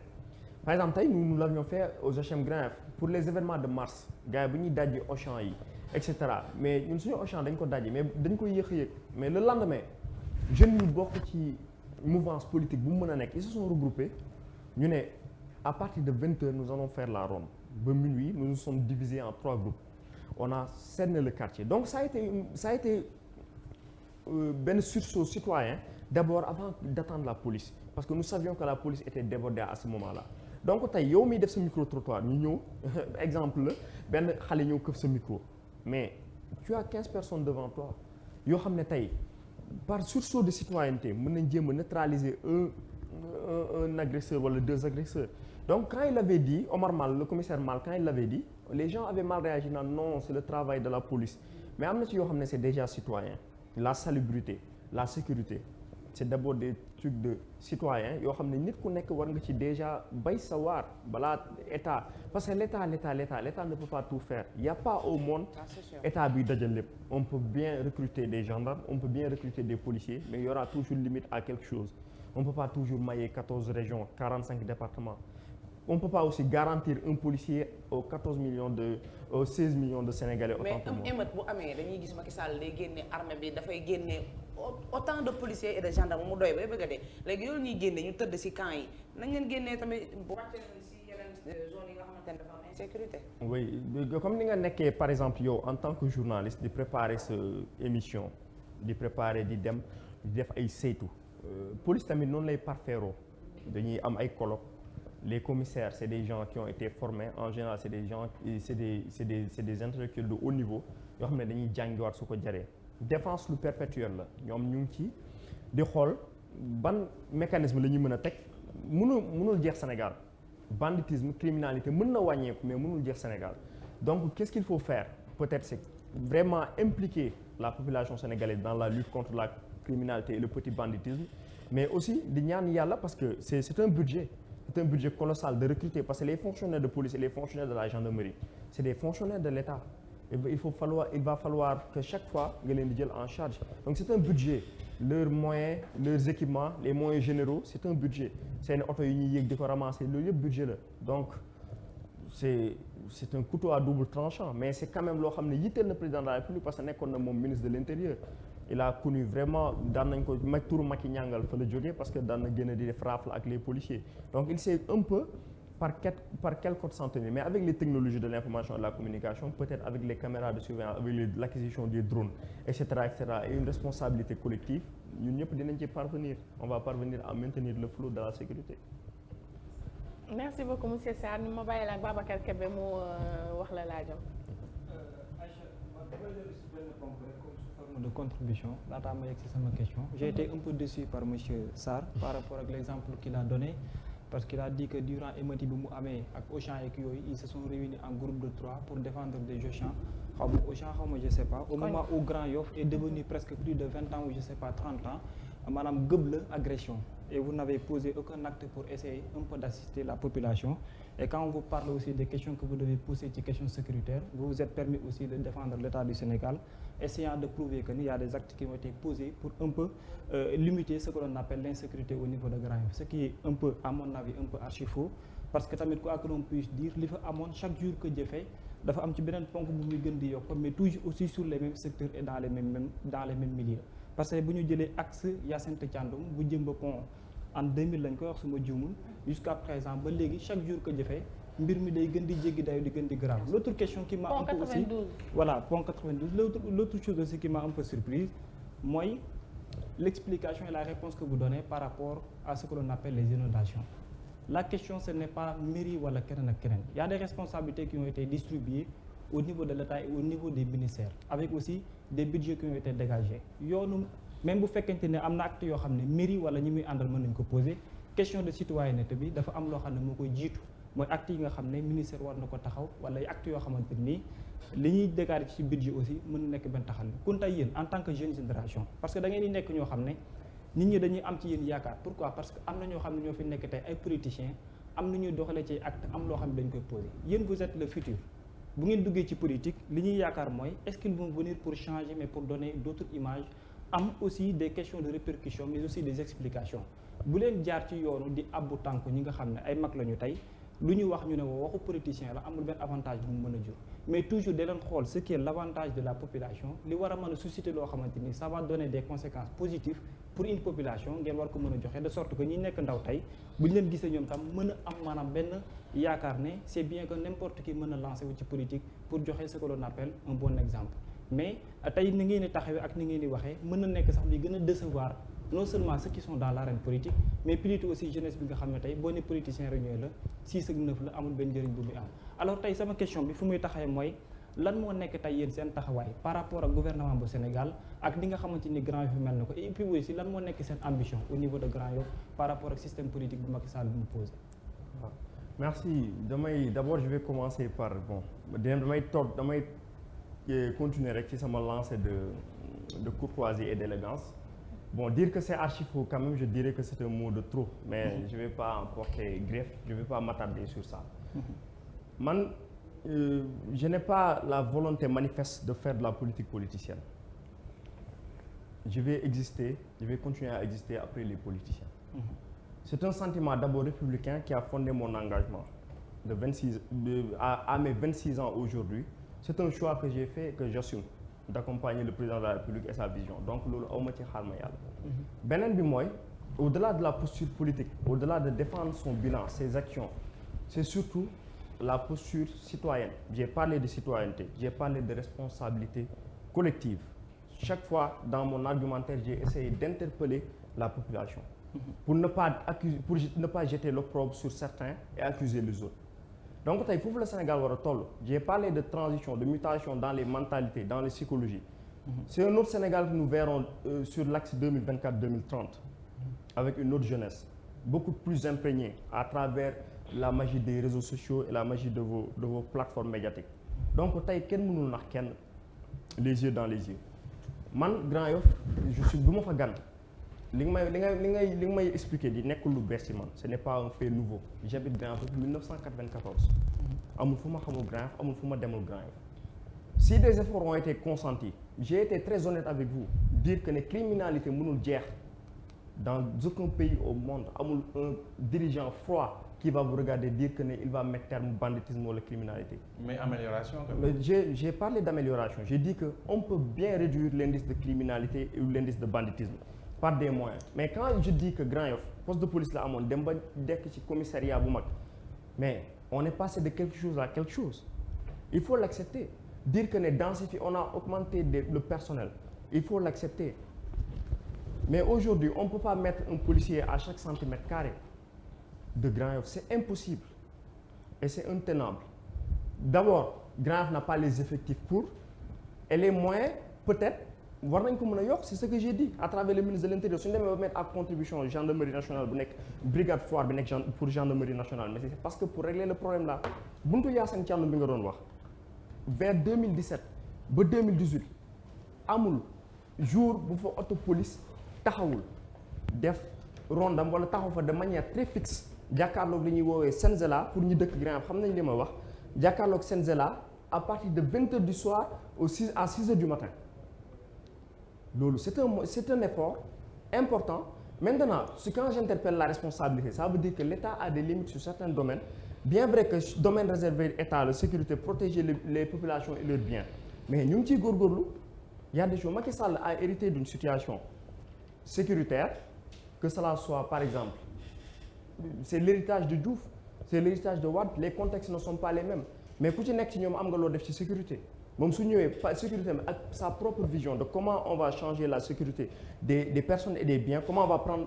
par exemple tey nous l'avions fait aux HLM Grand Yoff pour les événements de mars gars yi bu ñuy dajji Auchan yi et cetera mais ñun suñu Auchan dañ ko dajji mais dañ koy yéex a yëg mais le lendemain jeunes ñu bokk ci mouvance politique bu mu mën a nekk ils se sont regroupés ñu ne à partir de 20h nous allons faire la ronde ba minuit nous nous sommes divisés en 3 groupes on a cerné le quartier donc ça a été benn sursaut citoyen d'abord avant d'attendre la police parce que nous savions que la police était débordée à ce moment-là donc tey yow miy def sa micro trottoir ñu ñëw exemple la benn xale ñëw këf sa micro mais tu as 15 personnes devant toi yoo xam ne tey par sursaut de citoyenneté mën nañ jéem a neutraliser un agresseur wala 2 agresseurs donc quand il avait dit Omar Mal le commissaire Mal quand il l'avait dit les gens avaient mal réagi naan non c'est le travail de la police mais am na ci yoo xam ne c'est déjà citoyen la salubrité la sécurité c'est d'abord des trucs de citoyens yoo xam ne nit ku nekk war nga ci déjà bay sa waar balaa état parce que l'état ne peut pas tout faire il y a pas au monde état bi dajal lépp on peut bien recruter des gendarmes on peut bien recruter des policiers mais il y aura toujours limite à quelque chose on peut pas toujours mailler 14 régions 45 départements on peut pas aussi garantir un policier aux 16 millions de Sénégalais autant que moi.
mais émeute bu amee dañuy gis Macky Sall day génne armée bi dafay génne autant de policiers et de gendarmes mu doy ba bëgg a dee léegi yow ñuy génne ñu tëdd ci camp yi nañ leen génnee tamit wàcce leen ci yeneen zones yi nga xamante ne dafa am insécurité.
oui comme ni nga nekkee par exemple yow en tant que journaliste di préparer sa émission di préparer di dem di def ay saytu police tamit noonu lay parfairoo dañuy am ay colloques. Les commissaires, c'est des gens qui ont été formés. En général, c'est des gens, c'est des intellectuels de haut niveau. yoo xam ne dañuy jàngiwaat su ko jaree. défense lu perpétuel la ñoom ñu ngi ci di xool ban mécanisme la ñuy mën a teg mënul jeex Sénégal banditisme criminalité mën na wàññeeku mais mënul jeex Sénégal donc qu'est-ce qu'il faut faire peut-être c'est vraiment impliquer la population sénégalaise dans la lutte contre la criminalité et le petit banditisme mais aussi di ñaan yàlla parce que c'est un budget. C'est un budget colossal de recruter parce que les fonctionnaires de police et les fonctionnaires de la gendarmerie c'est des fonctionnaires de l'État il va falloir que chaque fois nga leen di jël en charge donc c'est un budget leurs moyens leurs équipements les moyens généraux c'est un budget seen oto yi ñuy yéeg di ko ramasser loolu yëpp budget la donc c'est un couteau à double tranchant mais c'est quand même loo xam ne yitteel na président de la République parce que nekkoon na moom ministre de l'Intérieur il a connu vraiment daan nañ ko turu Macky ñàngal fa la jógee parce que daan na gën a di def rafle ak les policiers donc il sait un peu par quel code s'en tenir mais avec les technologies de l'information et de la communication peut-être avec les caméras de surveillance avec l'acquisition des drones etc et une responsabilité collective ñun ñëpp dinañ ci parvenir on va parvenir à maintenir le flot de la sécurité.
merci beaucoup monsieur Sarr ni ma bàyyi la ak Babacar Kébé mu wax la laajam.
de contribution laataa ma yegg ci sama question j'ai été un peu déçu par monsieur Sarr par rapport ak l'exemple qu'il a donné parce qu'il a dit que durant émeute bi mu amee ak Auchan ak yooyu ils se sont réunis en groupe de 3 pour défendre des Auchan xaw ma Auchan xaw ma je sais pas au moment où Grand Yoff est devenu presque plus de 20 ans ou je sais pas 30 ans maanaam gëb la agression et vous n'avez posé aucun acte pour essayer un peu d'assister la population et quand on vous parle aussi des questions que vous devez poser ci questions sécuritaires vous vous êtes permis aussi de défendre l'État du Sénégal essayant de prouver que il y a des actes qui ont été posés pour un peu limiter ce que l'on appelle l'insécurité au niveau de Grand Yoff ce qui est un peu à mon avis un peu archi faux parce que tamit quoi que l'on puisse dire li fa amoon chaque jour que jëfee dafa am ci beneen ponk bu muy gën di yokk mais toujours aussi sur les mêmes secteurs et dans les mêmes milieux parce que bu ñu jëlee axe Hyacinthe Thiandoum bu Jëmba Pont en 2000 lañ koy wax suma juumul jusqu'à présent ba léegi chaque jour que jëfee mbir mi day gën di jéggi dayo di gën di grave l'autre question qui m'a un peu aussi voilà pont 92 l'autre chose aussi qui m'a un peu surprise mooy l'explication et la réponse que vous donnez par rapport à ce que l'on appelle les inondations la question ce n'est pas mairie wala keneen ak keneen il y a des responsabilités qui ont été distribuées au niveau de l'État et au niveau des ministères avec aussi des budgets qui ont été dégagés yoonu même bu fekkente ne am na acte yoo xam ne mairie wala ñi muy àndal mën nañ ko poser question de citoyenneté bi dafa am loo xam ne moo koy jiitu mooy acte yi nga xam ne ministère war na ko taxaw wala ay acte yoo xamante nii li ñuy dégager ci budget aussi mën na nekk benn taxal kon tey yéen en tant que jeune génération parce que da ngeen di nekk ñoo xam ne nit ñi dañuy am ci yéen yaakaar pourquoi parce que am na ñoo xam ne ñoo fi nekk tey ay politiciens am na ñuy doxalee ci acte am loo xam ne dañ koy poser yéen vous êtes le futur bu ngeen duggee ci politique li ñuy yaakaar mooy est-ce qu'ils vont venir pour changer mais pour donner d'autres images am aussi des questions de répercussion mais aussi des explications bu leen jaar ci yoonu di abbu tànk ñi nga xam ne ay mag la ñu tey lu ñu wax ñu ne waxu politicien la amul benn avantage bu mu mën a jur mais toujours da leen xool ce qui est l'avantage de la population li war a mën a susciter loo xamante ni ça va donner des conséquences positives pour une population ngeen war ko mën a joxe de sorte que ñi nekk ndaw tey bu ñu leen gisee ñoom tam mën a am maanaam benn yaakaar ne c'est bien que n'importe qui mën a lancer wu ci politique pour joxe ce que l'on appelle un bon exemple mais tey ni ngeen di taxawee ak ni ngeen di waxee mën na nekk sax li gën a décevoir non seulement ceux qui sont dans l'arène politique mais plutôt aussi jeunesse bi nga xam ne tey boo ne politicien réunion la 6 ak 9 la amul benn njëriñ bu muy am alors tey sama question bi fu muy taxawee mooy lan moo nekk tey yéen seen taxawaay par rapport ak gouvernement bu Sénégal ak li nga xamante ni Grand Yoff mel na ko et puis aussi lan moo nekk seen ambition au niveau de Grand Yoff par rapport ak système politique bu Macky Sall bi mu posé.
waaw merci d'abord je vais commencer par damay continuer rek ci sama lancée de courtoisie et d'élégance. Bon, dire que c'est archi faux, quand même, je dirais que c'est un mot de trop, mais je ne vais pas en porter greffe, je ne vais pas m'attarder sur ça. Man, je n'ai pas la volonté manifeste de faire de la politique politicienne. Je vais exister, je vais continuer à exister après les politiciens. C'est un sentiment d'abord républicain qui a fondé mon engagement à mes 26 ans aujourd'hui. C'est un choix que j'ai fait et que j'assume. D'accompagner le président de la République et sa vision donc loolu awma ci xaar ma yàlla beneen bi mooy au-delà de la posture politique au-delà de défendre son bilan ses actions c'est surtout la posture citoyenne j'ai parlé de citoyenneté j'ai parlé de responsabilité collective chaque fois dans mon argumentaire j'ai essayé d'interpeller la population pour ne pas jeter l'opprobre sur certains et accuser les autres. Donc tey foofu la Sénégal war a toll j'ai parlé de transition de mutation dans les mentalités dans les psychologies c'est un autre Sénégal que nous verrons sur l'axe 2024-2030 avec une autre jeunesse beaucoup plus imprégnée à travers la magie des réseaux sociaux et la magie de vos plateformes médiatiques donc tey kenn mënul nax kenn les yeux dans les yeux man Grand Yoff je suis du ma fa gan li nga may expliquer di nekkul lu bees ci man ce n'est pas un fait nouveau j'habite Grand Yoff depuis 1994 amul fu ma xamul Grand Yoff amul fu ma demul Grand Yoff si des efforts ont été consentis j'ai été très honnête avec vous dire que ne criminalité mënul jeex dans aucun pays au monde amul un dirigeant froid qui va vous regarder dire que ne il va mettre terme au banditisme ou la criminalité.
Mais amélioration quand
même.
même.
J'ai parlé d'amélioration. J'ai dit que on peut bien réduire l'indice de criminalité ou l'indice de banditisme par des moyens. Mais quand je dis que Grand Yoff poste de police la amoon dem ba dekk ci commissariat bu mag mais on est passé de quelque chose à quelque chose. Il faut l'accepter. Dire que ne densifié on a augmenté le personnel. Il faut l'accepter. Mais aujourd'hui, on ne peut pas mettre un policier à chaque centimètre carré de Grand Yoff. C'est impossible. Et c'est intenable. D'abord, Grand Yoff n'a pas les effectifs pour. Et les moyens, peut-être, war nañ ko mën a yokk c'est ce que j'ai dit à travers le ministre de l'Intérieur. Suñu demee ba mettre à contribution gendarmerie nationale bu nekk brigade foire bi nekk pour gendarmerie nationale. Mais c'est parce que pour régler le problème là, buntu Yacine Thiam bi nga doon wax, vers 2017 ba 2018 amul jour bu fa auto police taxawul def rondam wala taxaw fa de manière très fixe jàkkaarloog li ñuy woowee Senzela pour ñu dëkk Grand Yoff xam nañ li ma wax jàkkaarloog Senzela à partir de 20h du soir à 6h du matin loolu c'est un effort important. Maintenant quand j'interpelle la responsabilité ça veut dire que l'État a des limites sur certains domaines bien vrai que domaine réservé État la sécurité protéger les populations et leurs biens mais ñu ngi ciy góorgóorlu il y a des choses. Macky Sall a hérité d'une situation sécuritaire que cela soit par exemple c'est l'héritage de Diouf c'est l'héritage de Wade les contextes ne sont pas les mêmes mais ku ci nekk ci ñoom am nga loo def ci sécurité moom su ñëwee sécurité am ak sa propre vision de comment on va changer la sécurité des personnes et des biens, comment on va prendre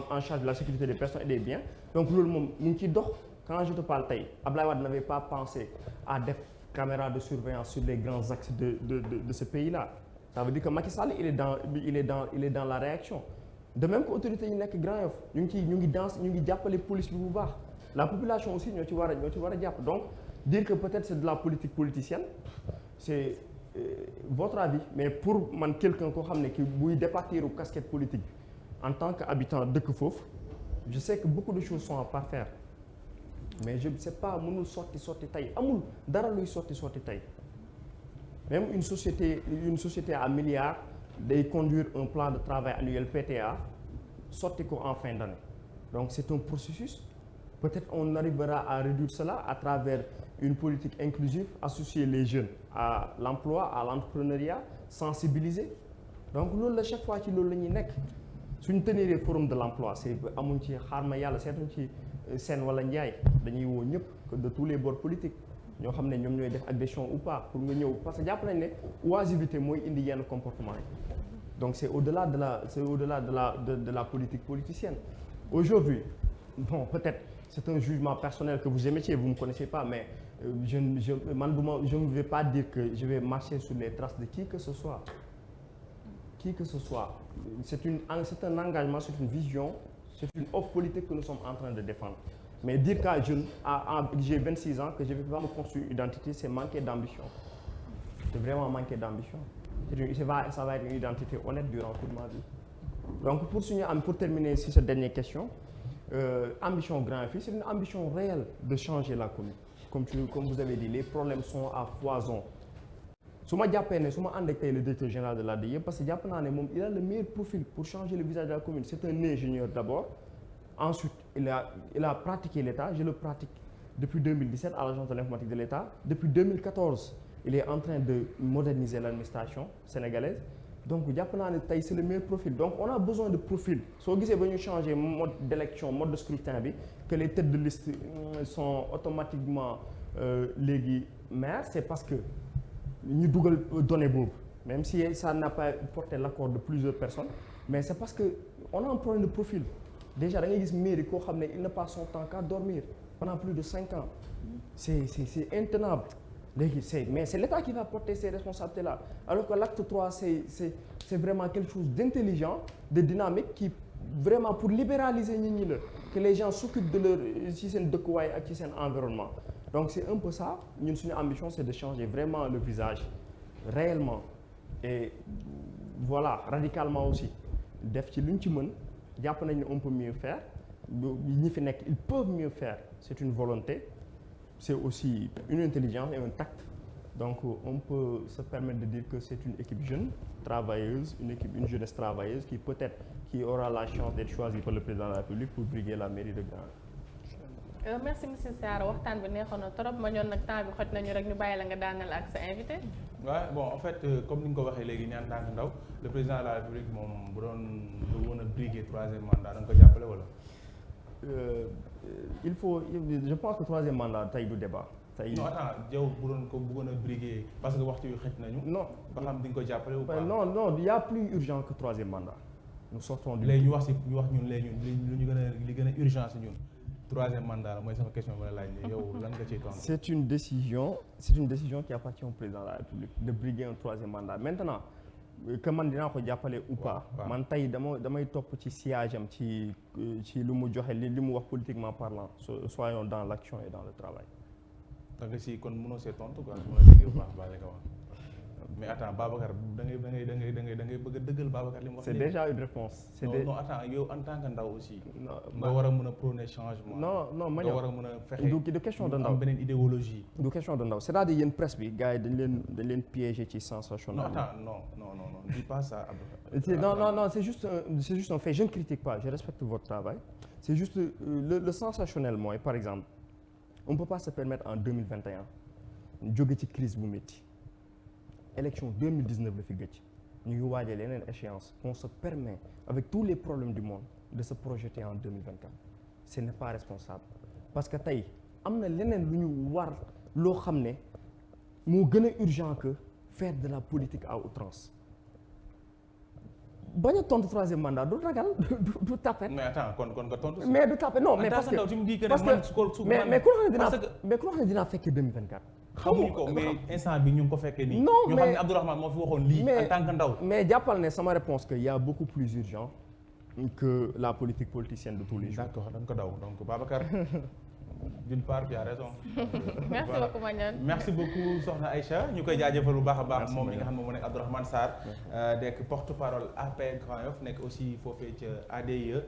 en charge la sécurité des personnes et des biens. Donc loolu moom mu ngi ciy dox. Quand je te parle tey Abdoulaye Wade n'avait pas pensé à def caméra de surveillance sur les grands axes de ce pays-là. Ça veut dire que Macky Sall il est dans la réaction. De même que autorités yi nekk Grand Yoff ñu ngi jàppale police bi bu baax. La population aussi ñoo ci war a jàpp. Donc dire que peut-être c'est de la politique politicienne, c'est votre avis. Mais pour man quelqu'un koo xam ne ki buy départir u casquette politique en tant qu'habitant dëkk foofu, je sais que beaucoup de choses sont à parfaire. Mais je ne sais pas mënul sotti tey amul dara luy sotti tey. Même une société à milliards day conduire un plan de travail annuel PTA sotti ko en fin d'année. Donc c'est un processus. Peut-être on arrivera à réduire cela à travers une politique inclusive, associer les jeunes à l'emploi, à l'entrepreneuriat, sensibiliser. Donc loolu la chaque fois ci loolu la ñuy nekk. Suñu tenir forum de l'emploi c'est amuñ ci xaar ma yàlla seetuñ ci Sène wala Ndiaye dañuy woo ñëpp de tous les bords politiques ñoo xam ne ñoom ñooy def adhésion ou pas pour nga ñëw parce que jàpp nañ ne oisiveté mooy indi yenn comportement yi. Donc c'est au-delà de la politique politicienne. Aujourd'hui, bon peut-être c'est un jugement personnel que vous émettiez, vous ne me connaissez pas, mais je ne vais pas dire que je vais marcher sur les traces de qui que ce soit. Qui que ce soit. C'est un engagement, c'est une vision, c'est une offre politique que nous sommes en train de défendre. Mais dire qu'à jeune, j'ai 26 ans, que je ne vais pas me construire une identité, c'est manquer d'ambition. C'est vraiment manquer d'ambition. Ça va être une identité honnête durant toute ma vie. Donc pour terminer sur cette dernière question, ambition Grand Yoff, c'est une ambition réelle de changer la commune. Comme vous avez dit, les problèmes sont à foison. su ma jàppee ne su ma ànd ak tey le directeur général de l'ADIE parce que jàpp naa ne moom il a le meilleur profil pour changer le visage de la commune. C'est un ingénieur d'abord. Ensuite il a pratiqué l'État. Je le pratique depuis 2017 à l'agence de l'informatique de l'État. Depuis 2014 il est en train de moderniser l'administration sénégalaise. Donc jàpp naa ne tey c'est le meilleur profil. Donc on a besoin de profil. Soo gisee ba ñu changer mode d'élection, mode de scrutin bi que les têtes de liste sont automatiquement léegi maires, c'est parce que ñu dugal données boobu même si ça n'a pas porté l'accord de plusieurs personnes, mais c'est parce que on a un problème de profil. Déjà da ngay gis mairie koo xam ne il ne passe son temps qu'à dormir pendant plus de 5 ans. C'est intenable. Léegi mais c'est l'État qui va porter ces responsabilités-là. Alors que l'acte 3 c'est vraiment quelque chose d'intelligent, de dynamique qui vraiment pour libéraliser nit ñi la que les gens s'occupent de leur ci seen dëkkuwaay ak ci seen environnement. Donc c'est un peu ça. Ñun suñu ambition c'est de changer vraiment le visage réellement et voilà radicalement aussi. Def ci luñ ci mën jàpp nañ ne on peut mieux faire. Ñi fi nekk ils peuvent mieux faire. C'est une volonté. C'est aussi une intelligence et un tact. Donc on peut se permettre de dire que c'est une équipe jeune, travailleuse, une jeunesse travailleuse qui aura la chance d'être choisie par le président de la République pour briguer la mairie de Grand Yoff.
Merci monsieur Sarr waxtaan bi neexoon na trop ma ñoon nag temps bi xoj nañu rek ñu bàyyi la nga daanal ak sa invité.
waaw bon en fait comme ni nga ko waxee léegi ñaan tànk ndaw le président de la République moom bu doon woon a briguer 3e mandat da nga ko jàppale wala.
Je pense que 3e mandat tey du débat.
Non attends yow bu doon ko bëggoon a briguer parce que waxtu yu xëj nañu.
Non
ba xam di nga ko jàppale ou pas.
Non il y a plus urgent que 3e mandat. Nous sortons du.
léegi ñu wax ñun léegi li gën a urgence ñun 3e mandat la mooy sama question bi la laaj nii yow lan nga ciy tontu.
C'est une décision qui appartient au président de la République de briguer un 3e mandat. Maintenant que man dinaa ko jàppale ou pas. Man tey damay topp ci siège am ci lu mu joxe li mu wax politiquement parlant soyons dans l'action et dans le travail.
da nga si kon mënoo see tontu quoi su ma la déggee bu baax baax li nga wax mais attends Babacar da ngay bëgg a dëggal Babacar li mu wax.
C'est déjà une réponse.
Non attends yow en tant que ndaw aussi. nga war a mën a prôner changement.
Non ma
nga war a mën a fexe.
du question de ndaw
am beneen idéologie.
du question de ndaw c'est-à-dire yéen presse bi gars yi dañ leen piéger ci sensationnel.
Non attends non dis pas ça.
Non c'est juste un fait. Je ne critique pas, je respecte votre travail. C'est juste le sensationnel mooy par exemple. On ne peut pas se permettre en 2021 jóge ci crise bu métti élection 2019 la fi gëj ñu ngi waajal yeneen échéance qu'on se permet avec tous les problèmes du monde de se projeter en 2024. Ce n'est pas responsable parce que tey am na leneen lu ñu war loo xam ne moo gën a urgent que faire de la politique à outrance bañ a tontu troisième mandat du ragal du tapet.
mais attends kon nga tontu.
mais du tapet non mais parce que mais ku la xam ne dinaa fekkee 2024.
xamuñu ko mais instant bi ñu ngi ko fekkee nii.
non
ñu xam ne Abdourahmane moo fi waxoon lii en tant que ndaw.
mais jàppal ne sama réponse que y a beaucoup plus urgent que la politique politicienne de tous les jours.
D'accord da nga ko daw donc Babacar d'une part tu as raison.
merci beaucoup Magnane.
merci beaucoup Soxna Aïcha ñu koy jaajëfal bu baax a baax moom mi nga xam ne moo nekk Abdourahmane Sarr nekk porte-parole APR Grand Yoff nekk aussi foofee ca ADIE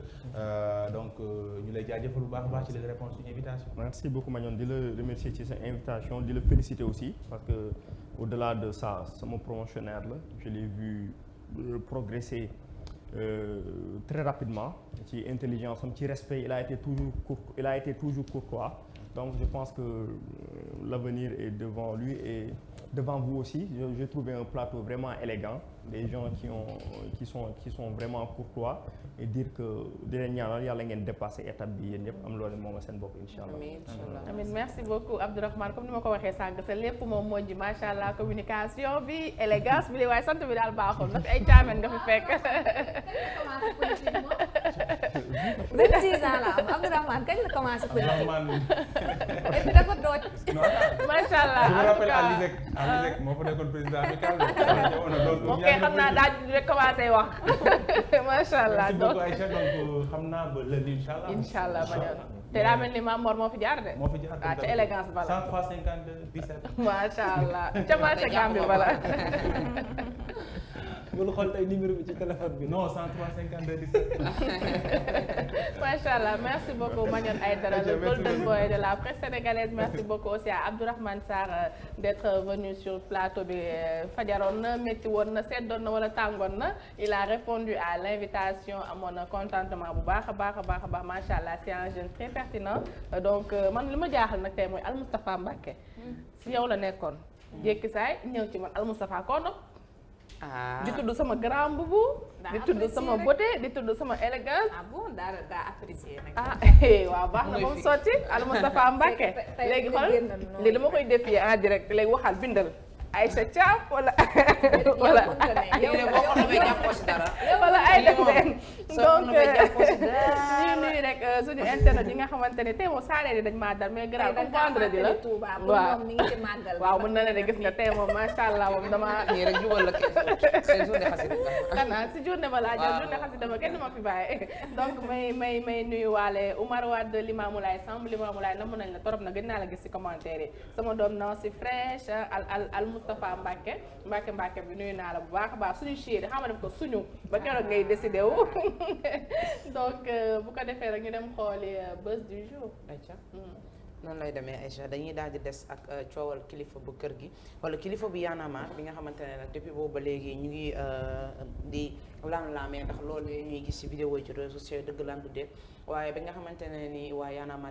donc ñu lay jaajëfal bu baax a baax ci les réponses suñu invitation.
merci beaucoup Magnane di la remercier ci sa invitation di la féliciter aussi parce que au-delà de ça sama promotionnaire la je l'ai vu progresser très rapidement ci intelligence am ci respect il a été toujours courtois donc je pense que l'avenir est devant lui et devant vous aussi j'ai trouvé un plateau vraiment élégant des gens qui sont vraiment courtois et dire que di leen ñaanal yàlla ngeen dépasser étape bi yéen ñëpp am loolu moom seen bopp incha allah.
amiin merci beaucoup Abdourahmane comme ni ma ko waxee sànq sa lépp moom moo ji macha allah communication bi élégance bi waaye sant bi daal baaxul ndax ay caamen nga fi fekk.
26 ans la am Abdourahmane kañ la commencé politique. et puis dafa dooj.
macha allah
je me
en tout
rappelle
cas
à l'ISEC moo fa nekkoon président amical
ok xam naa daal di rek commencé wax macha allah
merci beaucoup Aïcha donc xam naa ba lundi incha allah.
incha allah Magnane te daa mel ni Mame Mor moo fi jaar de.
moo fi jaar
ah ca élégance bala.
103 52 17.
macha allah ca marché Gambie bala.
bul xool tey numéro bi ci téléphone bi.
non 103 52 17.
macha allah merci beaucoup Magnane Aïdara le golden boy de la presse sénégalaise merci beaucoup aussi à Abdourahmane Sarr d'être venu sur plateau bi fajaroon na métti woon na seddoon na wala tàngoon na il a répondu à l'invitation amoon na contentement bu baax a baax a baax a baax macha allah c'est un jeune très pertinent donc man li ma jaaxal nag tey mooy Al Moustapha Mbacké si yow la nekkoon jékki saay ñëw ci man Al Moustapha koo nopp di tudd sama grand boubou di tudd sama beauté di tudd sama élégance.
ah bon daa apprécier nag.
ah waaw baax na moom sotti Al Moustapha Mbacké léegi xool lii dama koy défier en direct léegi waxal bindal Aïcha Thiam wala wala wala ay def leen donc ñu nuyu rek suñu internet yi nga xamante ne tey moom saaree di dañ maa dal mais grave comme vendredi la waaw mën na ne de gis nga tey moom macha allah moom dama
ñii rek jubal la seen journée xasida
xanaa si journée ba laa jël journée xasida ba kenn ma fi bàyyi donc may nuyu waale Oumar Wade Limamoulaye Samb Limamoulaye namm nañ la torop na gën naa la gis ci commentaire yi sama doom Nancy Fresh al Moustapha Mbacké bi nuyu naa la bu baax a baax suñu chéri xam nga def ko suñu ba keroog ngay décidé wu donc bu ko defee rek ñu dem xooli buzz du jour.
Aïcha noonu lay demee Aïcha dañuy daal di des ak coowal kilifa bu kër gi wala kilifa bu Y'en a marre bi nga xamante ne nag depuis boobu ba léegi ñu ngi di lam-lamee ndax loolu ñuy gis ci vidéo yi ci réseaux sociaux dëgg lam du dee waaye bi nga xamante ne ni waa Y'en a marre